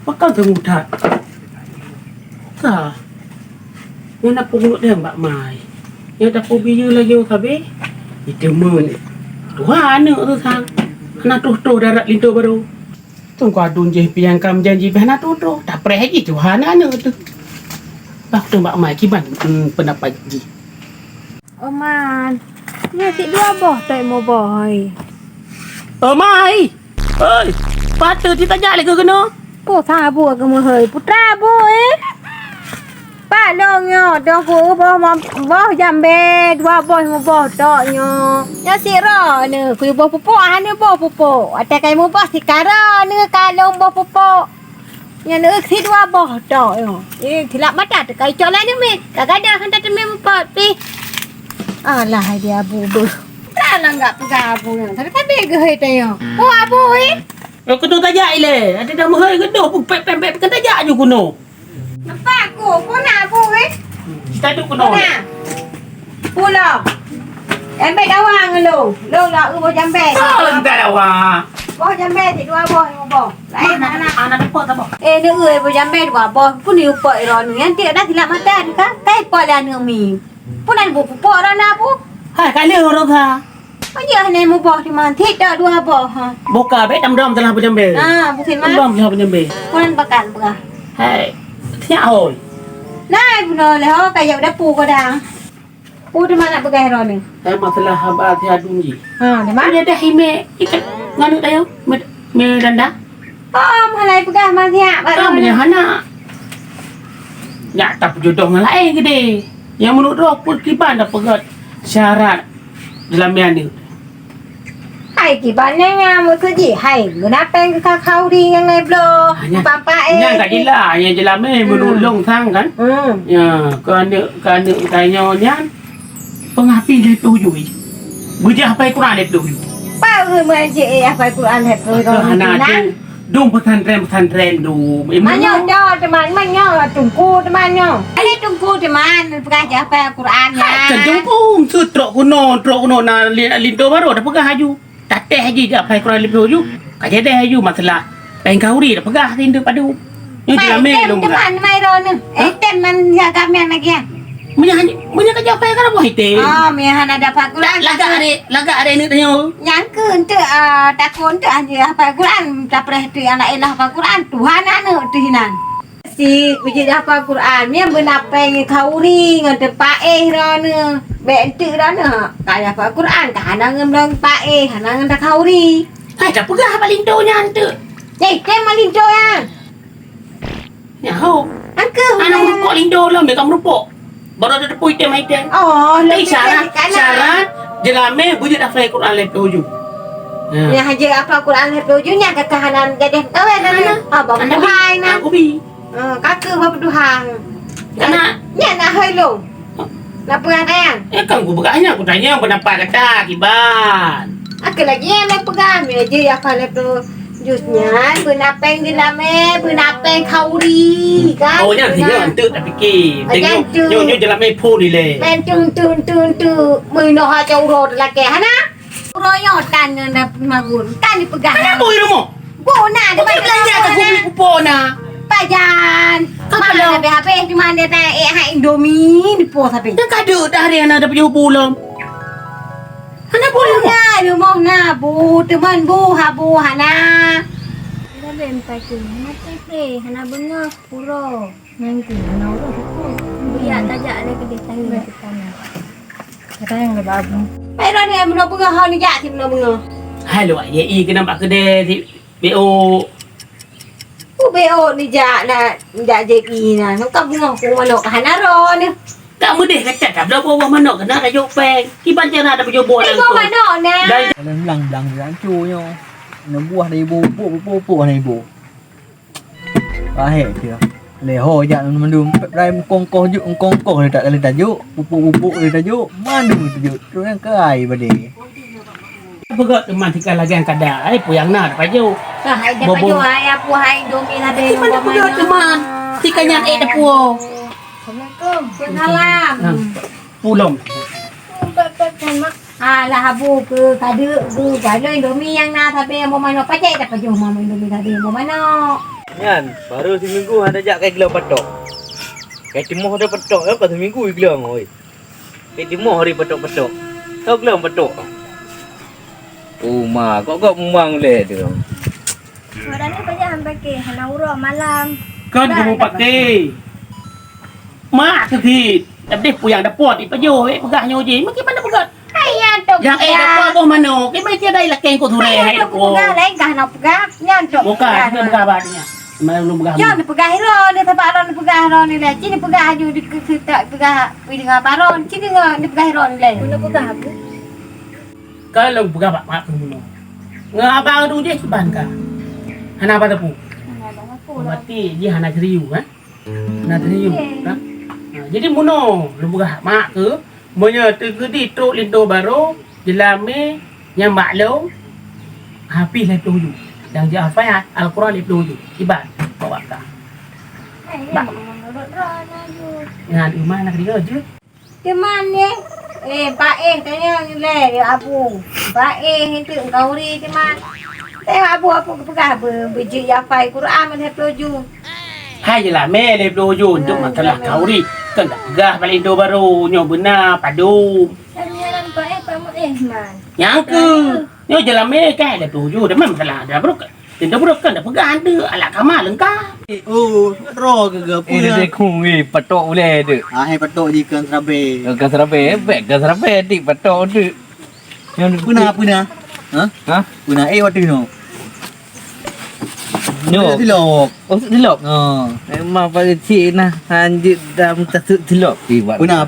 Pakal termudah. Kah? Yang nak pungut dia mbak Mai. Yang tak biaya lagi orang tabe. Itu mun. Tuhan tu sang. Anak tu darat lintu baru. Tunggu adun je piang kam janji anak tu. Tak pernah lagi Tuhan tu. Bak tu mbak Mai kiban pendapat ji. Oman, nya si dua boh tak mau boy. Mai. Oi, patut ditanya lagi kena. Po tha bu ke mo hơi putra bu Ba long nyo, do ku boh jambe dua boh mo boh tok nyo. Ya si ro ne, ku boh pupo ane boh pupo. Ata kai mo boh si kara ne kalong boh pupo. Nya ne si dua boh tok yo. Thilak mata kai chok la ne me. Kagada han ta me mo pot pi. Alah dia bu bu. Tak langgak pega bu yo. Tapi bege he te yo. Po abu Aku tu tanya ile. Ada dah mahal gedo pun pep kan tanya je kuno. Nampak aku, kau nak aku Kita tu kuno. Nak pulau jambe dawang lu lah boh jambe Oh, kita dah wah. boh jambe thì dua boh boh lain anak Anak apa tak apa? ni người boh jambe dua boh pun ni upoi ro ni nanti ada tidak mata kan kai pola ni mi pun an boh ro na bu Hai kali orang tha. aja ni mo boh di man thi dak dua boh ha Boka be dam telah penyambe. bukan Dam mah telah penyambe. pun an bakan pega Hai. Tia oi. nai puno le ho kai dak pu ko dah pu di mana pega ro ni Hai masalah haba tia dunji. di mana Ada dah hime ikat nganu tayo. Me danda. halai pega man dia Tak punya hana. Ya tak jodoh dengan lain gede. Yang menurut roh pun kiban dah pegat syarat dalam yang ni. hai ki ban nya mo tu ji hai guna peng ka khau di yang nai blo papa Yang tak gila, yang jelas menolong sang kan. Ya, kerana tanya nyan pengapi dia tuju. Bujah apa Quran dia tuju. pa mo ji apa Quran he tu ro Anak tu dong pesantren du. manyo do teman manyo tungku teman nyo ale tungku teman pegah je apa Quran ya Kejungkung sutrok kuno na lindo baru dah pegah haju. Tateh haji je apa Quran lebih tuju. Kaje dah haju masalah. Lain kauri dah pegah tindu padu. Ni dia dong. teman mai ro ni tem man ya kami lagi ya Punya kerja apa yang kamu hite? mi han ada apa Quran Laga ada ni tanya. yang ke tu takun tu aja apa Quran tak pernah tu anak elah apa Quran Tuhan anu tu hinan si biji apa Quran ni benapeng kauri ngan te pae ro ne bentu ro ne kaya apa Quran ka hanang ngemlong pae hanang nda kauri Hai dah pegah apa lindo nya ante. tem malindo ya Ya ho. angke Anak merupuk lindo lah mereka merupuk. Baru ada tepui tem item. oh Tapi syarat jelame bujut dah faham Quran lebih tuju. ya haja apa Quran he tujunya ke kahanan gadeh kawe na abang Tuhan na Aku bi. kake apa Tuhan Karena nya na hơi lu na pengadaan kan aku begahnya aku tanya pendapat kata kiban. Aku lagi yang pegang aja apa tu jusnya benapeng dilame benapeng kauri kan Awalnya tinggal untuk tak fikir. Tengok jelame pu ni le. men tun mui no ha jauh road la ke hana royo tan na magun kan dipegang Kenapa irumu? bona Kau belanja ke kubu kupona? pajan kalau HP di mana tak Indomie di pos tapi Dah kado dah hari anak ada punya pulang. Anak boleh mu? na rumah na bu teman bu hana dah bentai tu mati pre hana benga puro nanti nau tu biar tajak le ke detai kita na kata yang le babu ai ro ni belum benga ha ni jak si belum benga Halo, ye kena nampak kedai di BO. BO ni jak na jak JP na kau benga ku malok hana ro ni Tak mudah kata tak ada buah manok kena kayu peng. Kiban jangan ada punya buah ai lang bo tu. manok na Lần lần ráng chua nhau nó buộc này bộ này bộ ba hệ kìa để hồi dạ mình đường đây con dụ con này tại là dụ bộ này là dụ mà đừng dụ rồi đang cái ai mà để Begot teman tika lagi yang kada. Puyang na dapat jauh. hai dah pajo ai apa hai Indomie la de Kiban begot teman. Tika nyan dah puo. Assalamualaikum. Salam. Pulong. Lah habu ke kadu ke galoi Indomie yang na tapi mau mano pajai dah pajo mau Indomie tadi mau mano. Nyan, baru seminggu ada jak kayak gelang patok. Kayak timur ada patok, ya kau seminggu gelang oi. Kayak timur hari patok-patok. Kau gelang patok. Oh ma, kau memang le tu. Orang ni banyak hampa ke, hana urut malam. Kan kamu pakai. Mak sedih. Tapi puyang dapur di pajo, pegahnya je. Makin mana pegat? Ayah tu. Yang dapur boh mana? Ke mai tiada ilakeng ko sore hai dapur. Pegah lain kah nak pegah? Nyan tu. Bukan, dia pegah badnya. Mana belum pegah. Jangan pegah hero ni tempat ron pegah hero ni lah. Cini pegah aju di kita pegah pilih dengan baron. Cini ni pegah hero ni lah. Guna pegah apa? Kalau pegah bak mak kamu. Ngabang tu je siban ka. Hana apa tapu? Mati dia hana seriu kan? Hana seriu kan? Jadi muno lu pegah mak ke? Monya tegedi truk linto baru jelame yang maklum habis lah tu. Yang dia hafal Al-Quran dia tu ibat bawa ka. Bak menurut ron aju. Dengan iman nak dia je. Ke mana? Pak tanya ni le dia abu. Pak itu engkau ri ke mana? Tengok abu apa pegah apa? Biji hafal Quran mana peloju. Hai je lah meh dia tu untuk masalah kauri. Kan tak pegah balik tu baru nyo benar padu. Tanya Pak pamu man. Yang ke? Nyo je lah meh kan dia tu dah memang salah dah bro. Tindak bro kan dah pegah ada alat kamar lengkap. Oh, ro ke apa? Dia kung patok boleh tu. Hai patok di kan Serabe. Kan serabe, baik kan serabe dik patok tu. Yang Puna. Ha? Puna waktu no. No. Tilok. Oh, dilop. Ha. Memang pada cik nah hanjit dalam tasuk dilop. Puna.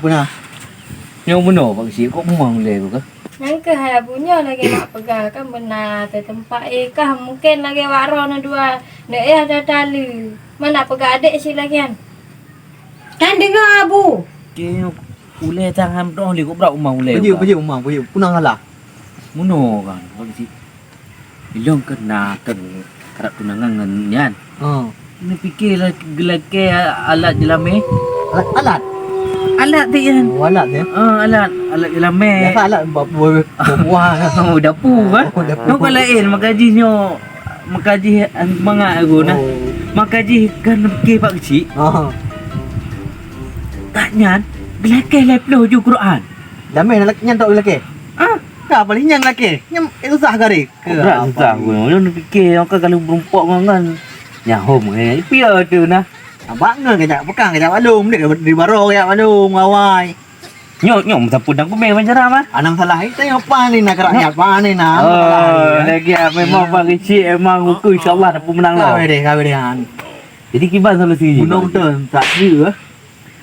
Yang benar pak cik kok memang boleh tu ke? Nangka hai punya lagi nak pegang kan benar te tempat kah mungkin lagi warna dua. Nek ada tali. Mana pegang adik si lagi kan? Kan dengar abu. Cik boleh tangan dong li kok berapa memang boleh. Pergi umang, pergi. Puna ngalah. Muno kan pak cik. Ilong kena kan kerap tunangan ngan. Ha. Ni fikirlah gelake alat jelame. Alat. Alat tu kan. Oh, alat ya. Alat jelame. Biasa alat buah. Oh, dapur kan? Oh, dapur. Kau kalau makaji semangat aku nah. Makaji kan fikir pak kecil. Ha. Taknya belakang leplo ju Quran. Damai nak nyantok lelaki. Ah, Kak paling nyang lelaki. Nyam itu sah gari. berat susah aku. Yang fikir kau kalau berempat kan. Yang home piar tu nah. Abang ke kejap pegang kejap balung dia di baro kejap balung awai. Nyom sapu dang kumeng pancara mah. Anang salah itu apa ni nak rakyat apa ni nak. Oh, lagi memang pak kecil emang aku insyaallah dapat menang lah. Kau deh han. Jadi kiban solusi je. Bunuh tu tak dia.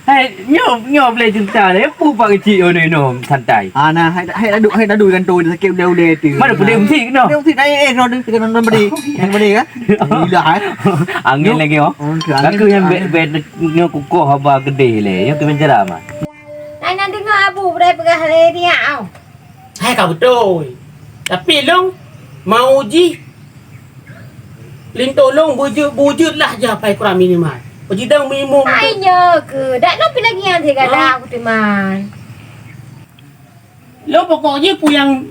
Hai, nyom boleh cerita le pu pak kecil nom santai. Ana hai dah kan tu dia sakit boleh tu. Mana boleh mesti kena. Dia mesti naik kalau dia kena nonton beri. Yang beri kan. Gila kan. Angin lagi oh. Aku yang bed nyo kukuh haba gede le. Yang kemenjara mah. Nak dengar abu boleh pegah le dia au. Hai kau betul. Tapi long mau uji. Lin tolong bujutlah je apa Quran minimal. Pejidang minimum. Ainya ke? Dak nak pergi lagi yang saya kata aku teman. Lo pokoknya puyang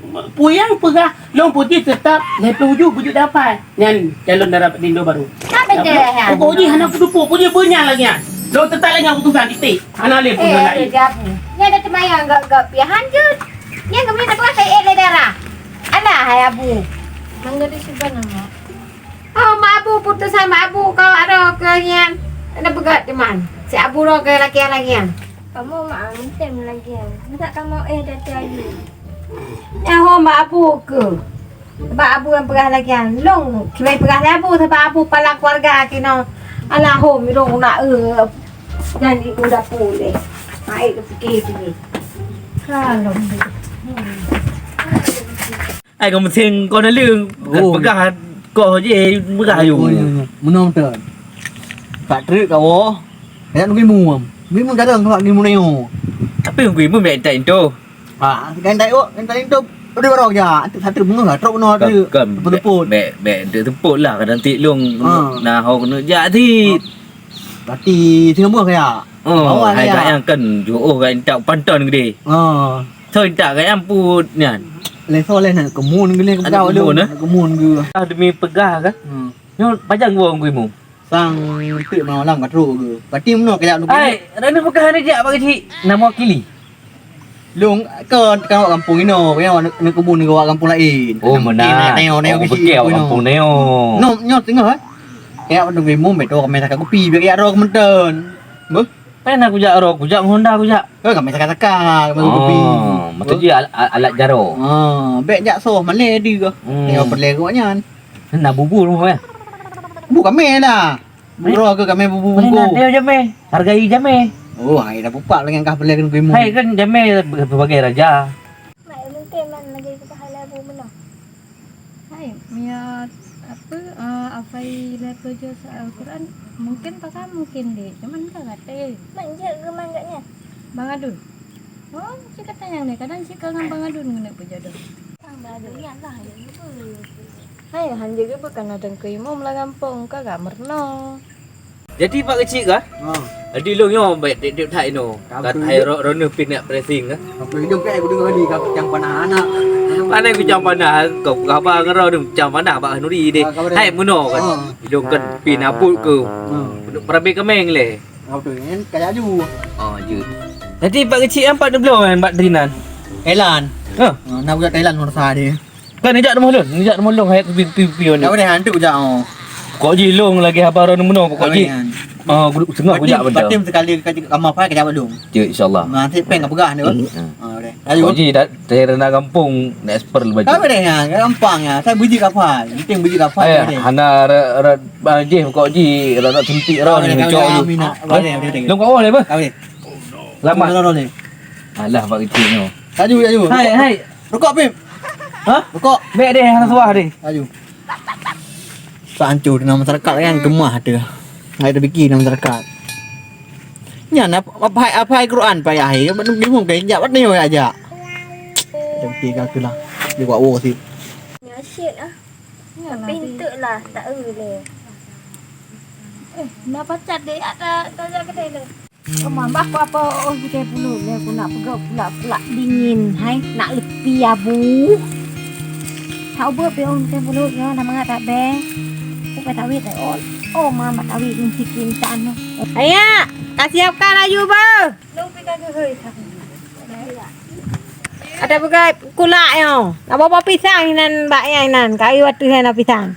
pegah long putih tetap lepas hujung bujut dapat. Yang calon darah Indo baru. Tak benda ya. Pokoknya anak kudu punya banyak lagi. Lo tetap lagi keputusan titik. Anak le pun lain. Jabu. Ni ada temayang gak piahan je. Ni enggak boleh tak kelas le darah. Alah hai abu. Mangga di sebelah nama. Oh, mak abu putusan mak abu kau ada keyan. Ada pegat teman. Si abu ro ke laki-laki. Kamu mak tem lagi. Tak kamu dah tiada. Ya ho mak abu ke. Sebab abu yang pegah lagi long. Kita pegah abu sebab abu pala keluarga kino. Alah ho mi rong nak jadi udah boleh. Baik fikir ni. Kalau Ai kau mesti kau nak lương pegah kau je pegah you. Menong tu. Tak terik kau. Kaya nunggu muam. Muam kadang kau ni muneo. Tapi gue pun tak itu. Ah, kan tak itu. Udah baru ya. Satu bunga truk no ada. Betul-betul. Dia tepuk lah kadang tik long nah hau kena jadi. Berarti tengah buah kaya. Oh, hai kat yang kan kan tak pantan gede. Thôi tak cái em pu nian. Leso lên là kemun gini ke bawah kemun, kemun ke. Demi pegah kan. Nyo panjang gua gue mu. sang tu malam kat ru ke. Pati mno kaya lu. Ai, rene bukan ni dia pak kecil. Nama wakili. Lung ke kan kampung ino, kaya ni kebun ni kampung lain. Oh, mana? Neo Pergi kampung Neo. No, nyot tengah. Kaya dong bemu beto kami tak kopi, kaya ro kementen. Be? Pen aku jak ro, aku jak Honda aku jak. Kami tak kami kopi. Mesti dia alat jaro. Bek jak so male di ke. Neo perle ko nyan. Nak bubur rumah eh. Bu kami dah. Bu ro ke kami bubu Mana bungku. dia jame? Hargai jame. Oh, hai dah pupak dengan kah perle kan bemu. Hai kan jame berbagai raja. Mak mungkin man lagi ke pahala bu mana. Hai, Mia apa afai level je Al-Quran mungkin pakai mungkin deh. Cuman kan kata. Manja ke mangganya? Bang Adun. Oh, si kata yang ni kadang si dengan Bang Adun guna berjodoh. Bang Adun yang lah yang itu. Hai, hanya ke bukan ada ke imam lah kampung ka gak merno. Jadi pak kecil kah? Adi long yo baik dek thai no. Kat hai rono pin nak pressing kah? Apa hidup kayak aku dengar ni kau yang panah anak. Mana aku jam panah kau apa ngaro dum jam panah pak Nuri deh. Hai muno kan. Long kan pin aput ke. Perabe kemeng le. Kau tu kan kayak ju. Oh je. Jadi pak kecil nampak dia belum kan Pak Drinan? Thailand. Ha? Nak buat Thailand masa dia. Kan nejak rumah long, nejak rumah long hai pipi ni. Kau dah hantu je oh. Kau je long lagi apa rono muno kau je. Ah, guduk tengah aku jak benda. Batim sekali kamar pai kerja belum. Je insyaallah. Nanti peng kau pegah ni. Dah. Kau je dari rendah kampung nak expert baju. Kau dah ya, gampang ya. Saya buji kapal. Penting buji kapal Ay, dia. hana je kau je nak suntik ro ni cok lu. Long kau boleh apa? Kau ni. Selamat. Ni. Alah pak kecil ni. Taju. Hai. Rokok Pim. Ha? Rokok. Baik deh hana suah deh. Taju. Sancur dalam masyarakat kan gemah dia. Ngai fikir dalam masyarakat. Nya apa Quran pa ya hai bingung kai jak wat ni aja. Dia fikir kau lah. Dia buat wo si. Ya shit ah. Pintu lah tak le. Nak pacat deh ada tajak kedai le. Mama aku apa kita puluh ni aku nak pegau pula dingin hai nak lepi abu. Tahu ber pion kita puluh yo nama tak be. Aku tak wit oh mama tak wit ni sikin tan. Ayah, kasih siapkan ayu ber. Long pi ka hơi ada pegai kulak yo. Nak bawa pisang nan bak yang nan. Kayu atu hen pisang.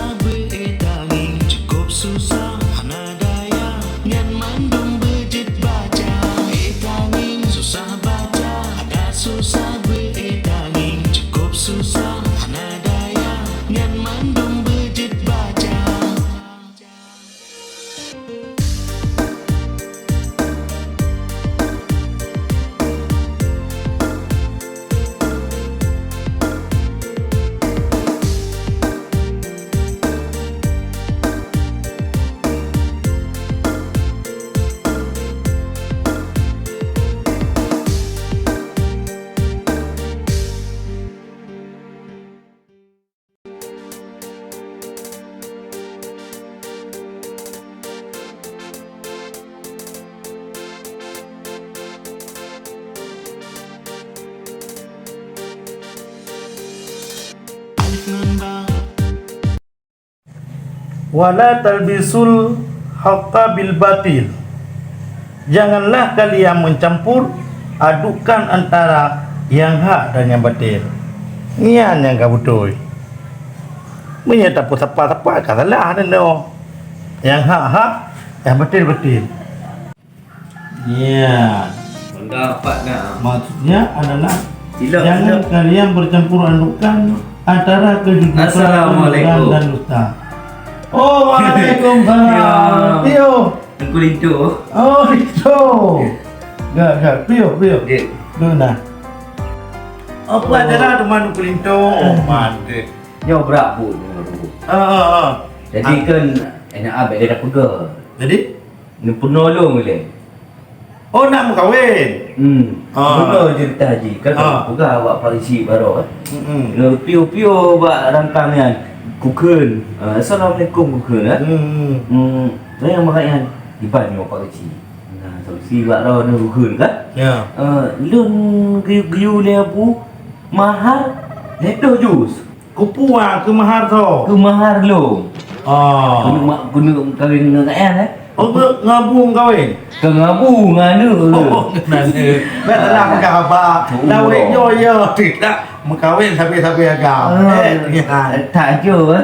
susah beetangin cukup susah hana daya ngan mandum bejit baca etangin susah baca ada susah beetangin cukup susah hana daya ngan mandum bejit baca. Alif nun ba Wala talbisul haqqa bil batil. Janganlah kalian mencampur adukan antara yang hak dan yang batil. Nian yang kau betul. Menyata pun siapa-siapa kan salah dan no. Yang hak, yang batil. Ya. Pendapat nak. Maksudnya adalah Silap, jangan silap. kalian bercampur adukan antara kejujuran Assalamualaikum. dan dusta. Oh, waalaikumsalam. Ya. Tio. Tengku lintu. Oh, itu. Gak. Pio. Dek. Duna. Oh, pelajaran teman kulinto. Oh, mantap. Nyo berak pun. Jadi kan enak abang dia dah pegang. Jadi, Ni pun nolong boleh. oh nak mau kahwin. Benar cerita Haji. Kan pegang awak parisi baru kan. Ni piu-piu buat rangkamian. Kukun. Assalamualaikum kukun kan. Saya makanya iban ni apa kecil. Nah, solusi buat raw ni kukun kan. Ya. Lun giu le abu mahar leto jus. Kupuang ke mahar tu. Ke mahar lo. Oh. Guna kawin dengan kan eh. Oh, ngabung kahwin. Ke ngabu ngana. Oh, kenapa? Betul pegang apa? Lawik yo tidak mengkahwin sampai agam. Ya. Tak jo eh.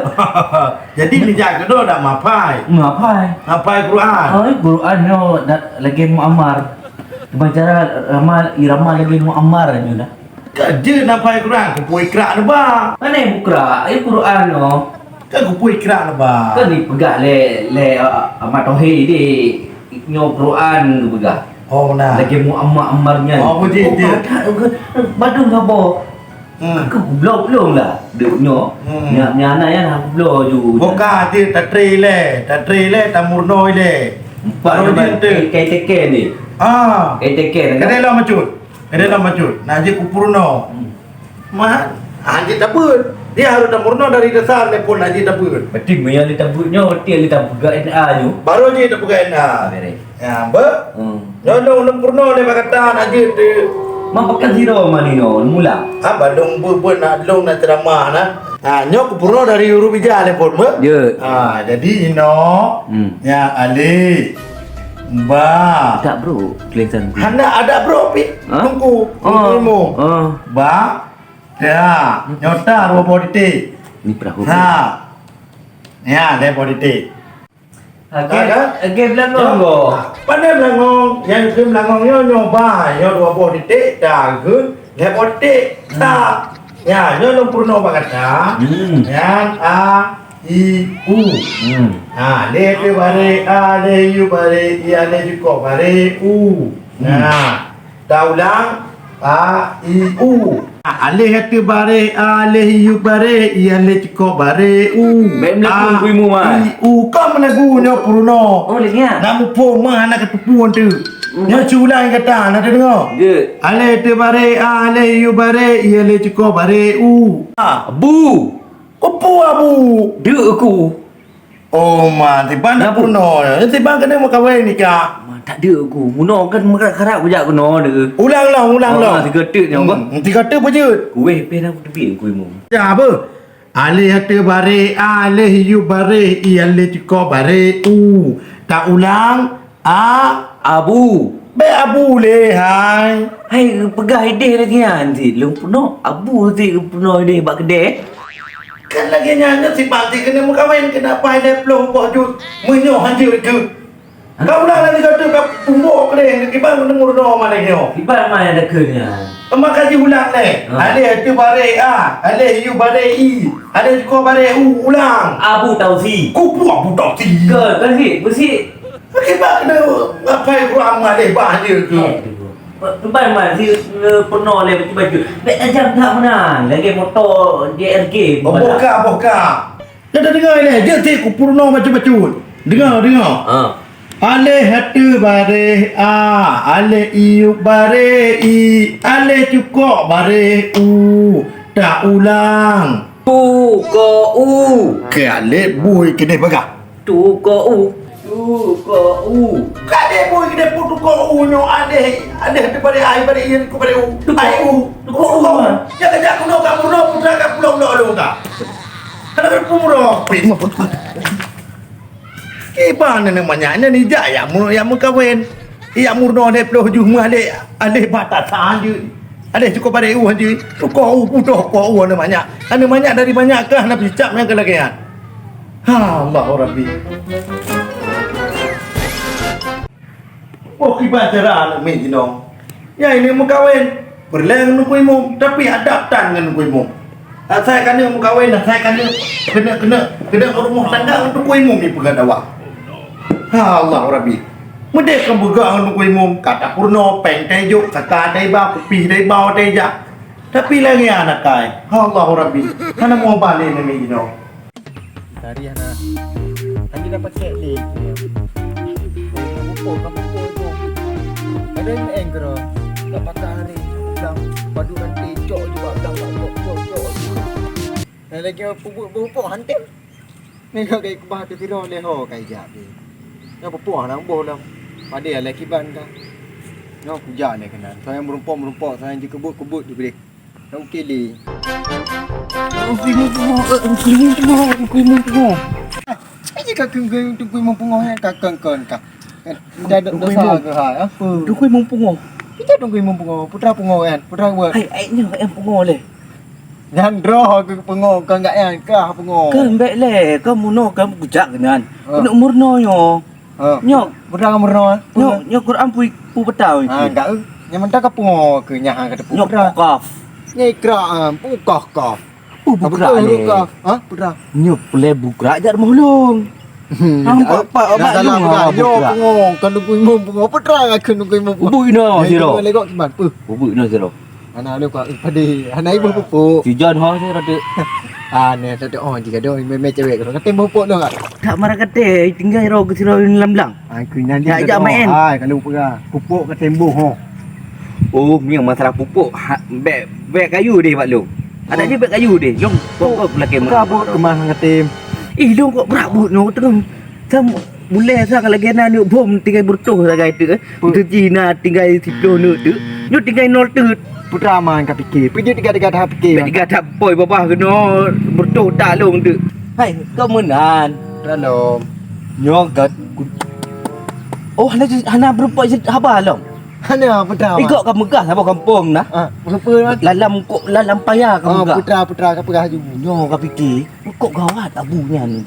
Jadi dijak kedua dak mapai. Ngapai? Mapai Quran. Quran yo lagi muammar. Baca ramal irama lagi muammar ni dah. Kerja napai Quran, kupu ikra ni ba. Mana bukra? Quran no. Kan kupu ikra ni ba. Kan ni pegak le amat tauhid di nyo Quran tu pegak. Oh nah. Lagi muammar-ammarnya. Oh, betul dia. Badung apa? Aku belum lah. Deknya. Nya anak yang aku belum ju. Buka dia tak tre le tak murnoi le. Baru dia tu. KTK ni. KTK kan. Kedai lah macut. Nak je kupurno. Mah, anjir tak pun. Dia harus dah murno dari dasar le pun anjir tak pun. Berarti yang kita buatnya hotel kita buka NA tu. Baru je tak pegang nah. Beres. Ya, ba. Nyo purno le bakatan anjir tu. Mampakan zero mani no mula. Balong pun nak long nak ceramah nah. Nyo kupurno dari huruf hijau le pun ba. Ya. Jadi ino ya Ali. Ba. Tak bro, kelihatan. Hana ada bro pi. Tunggu. Tunggu. Ba. Ya, nyota rupa politik. Ni perahu. Ya, dia politik. Okey belangong go. Pandai belangong, yang ke belangong nyoba, rupa politik dah ke, dia politik. Ya, nyo purno bakata. Yang A I U. Le pe bare A le U bare I le juga bare U. Nah, dah ulang A I U. Alih kata bare alih yu bare ia le cukok bare Baik melaku kuimu mah. Kau melagunya purno. Oh lehnya. Namu pun mah anak ketupuan tu. Yang culang kata nak dengar. Dia. Alih tu bare alih yu bare ia le cukok bare Abu. Kupu abu. Dia aku. Oh man, tiba nak purno. Tiba kena mau kahwin nikah. Tak ada aku. Muno kan harap bujak kena dia. Ulang lah. Tiga tek ni apa? Tiga tek apa Kuih pen aku tepi kuih mu. Ya apa? Alih kata bare, alih yu bare, ia le cukok bare, tak ulang, Abu. Be abu le, hai. Hai pegah ide lagi nanti. Lu penuh. Abu tu penuh ide bak kedai. Kan lagi nyanyi si Panti kena mukawin kena pai leploh bojut menyoh hanjir ke. Kau lah lagi kata kau pumbok kena kibang nemu no mana nyo. Ibarat mana ada kenya. Emak kaji ulang le. Ada tu bare a, ada you bare i, ada ko bare u ulang. Abu Tausi. Ku puak budak ti. Kan sih, bersih. Kibang kena ngapai kurang ada bah dia ke. Ibarat mana sih pernah le baju. Bek ajak tak mana. Lagi motor JRG. Boka. Dah dengar ni, dia ti ku purno macam-macam. Dengar. Ale hatu bare a, ale iu bare i, ale cukok bare u, tak ulang. Tu ko u. Ke ale boy kena bagah. Tu ko u. Kade boy kena putu ko u nyo ale hatu bare ai bare i ku bare u. Ai u. Ko u. Jangan kuno ka puno putra ka pulau lo ka. Kada pumuro. Prima putu. Mana namanya ni jaya yang kawin. Ia murno de ploh jumah ale batatan je. Ada cukup pada u je. Ko u putuh ko u namanya. Namanya dari banyakkah nak bicap yang kelagian. Allah Rabbi. Oh kibat cerah mi jinong. Ya ini mukawin berleng nu kuimu tapi ada tangan kuimu. Saya kena mukawin, saya kena rumah tangga untuk kuimu ni pegang awak. Allah Rabbi. Mudek kan buka anu kuih mum kata purno peng tejuk kata dai ba kupi dai bau dai ja. Tapi lagi anak kai. Allah Rabbi. Kana mau balik ni gino. Tadi ana. Tadi dapat cek ni. Buku kamu buku. Ada yang engro. Dapat hari sedang paduran tejok juga sedang cok. Lagi buku hantim. Ni kau kayak kubah tu tidur leho kayak jadi. Yang berpuah nak boh lah. Pada yang lelaki ban kan. Yang kujar ni kena. Saya merumpok. Saya je kebut di balik. Yang kili. Kuih Aje kakang tu kuih mumpungoh yang kakang kau. Kita ada dosa ke hai? Apa? Tu kuih mumpungoh. Kita dong kuih mumpungoh. Putra pungoh kan. Putra buat. Ai ni yang pungoh le. Jangan roh ke pungoh kau enggak yang kah pungoh. Kan baik le. Kau muno kau kujak kenan. Nak murno yo. Nyok putra merno. Nyok Quran pu petau. Enggak. Yang mentah ke pungoh ke nyah kata Nyok putra. kaf. Nyai kra pukah. Bukra le. Ha? Putra. Nyok le bukra jar molong. Apa salah yo pungoh kan kuih mumpungoh putra aku kuih mumpungoh. Ubui no siro. Legok kiban. Ubui no siro. Anak lu kau padi. Anak ibu pupuk. Si John ho saya rada. Ni ada jika ada me cewek kalau kata pupuk lu enggak. Tak marah kata tinggal ro ke siro lamlang. Aku nanti ajak main. Kalau pegang pupuk ke tembok ho. Oh, yang masalah pupuk beg kayu deh Pak Long. Ada je beg kayu deh. Long kok belakang Kabut kemah ngatim. Long kok berabut no tengah. Sam mulai sa kalau gena ni bom tinggal bertuh sagai tu. Tu Cina tinggal 10 nu tu. Nyu tinggal 0 tu. Putra man ka fikir. Pergi tiga dah fikir. Tiga tak boy babah kena bertuh tak long tu. Hai, kau menan. Dalam. Nyogat. Oh, hana berupa haba long. Hana putra. Ikut kamu megah sama kampung nah. Apa Lalam payah kamu megah. Putra ka pegah ju. Nyo kau fikir. Kok gawat abunya ni.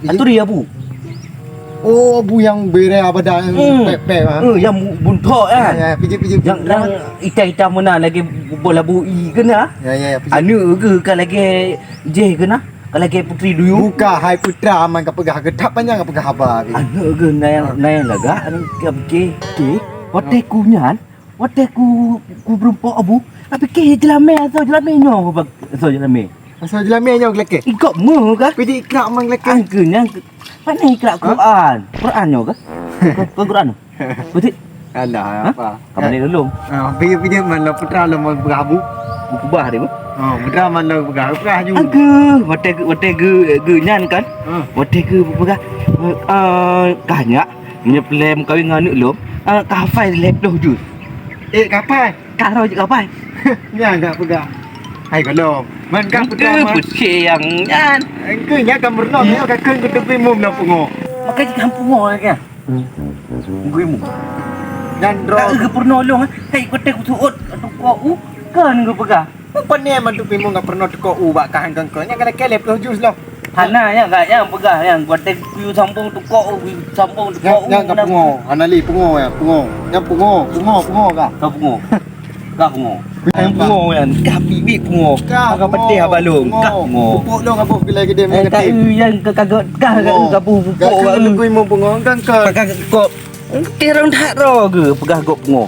Itu dia abu. Oh, bu yang berai abada pek. Yang buntok kan. Ya, pergi. Yang ikan-ikan mana lagi bola bui kena. Ya, pergi. Anu ke kan lagi je kena. Kalau lagi putri dulu. Buka hai putra aman ka pegah getap panjang ka pegah haba. Anu ke nayang laga anu ke fikir. Watai ku nyan. Watai ku berempok abu. Tapi ke jelame nyo. Jelame. Asal jelame nyo leke. Ikut mu ke? Pergi ikrak mang leke. Angkenya mana ikrak Quran? Quran nyo ke? Kau Quran? Betul? Alah apa? Kamu ni dulu. Pergi man la putra la mang pegah abu. Buku bah dia. Putra man la pegah ju. Watai ge nyan kan? Watai ge pegah kanyak. Punya plan kawin dengan anak lu. Kafai leploh jus. Kapai. Karo je kafai. Ni agak pegah. Hai kalau man kan putra man. Putih yang nyan. Engke nya kan berno ni ka keun ke tepi mum na pungo. Makai di kampung orang kan. Gue mu. Dan Tak ke pernah long. Hei, kau tak kutuut. Aduh kau kan gue pegah. Apa ni man tu pimo enggak pernah teko ubak kahan kengkenya kena kelep lo jus lo. Hana yang gak yang pegah yang buat tek piu sambung tu kok sambung tu kok. Yang enggak pungo, anali pungo ya, pungo. Yang pungo kah? Kau pungo. Kau pungo. Yang pungo yang kah bibi pungo. Kau pedih balung. Kau pungo. Pupuk lo ngabuh gila gede Eh tak yang kagak kah gabu pupuk. Kau pungo kengkeng. Pakai kok. Kira tak ro ke pegah kok pungo.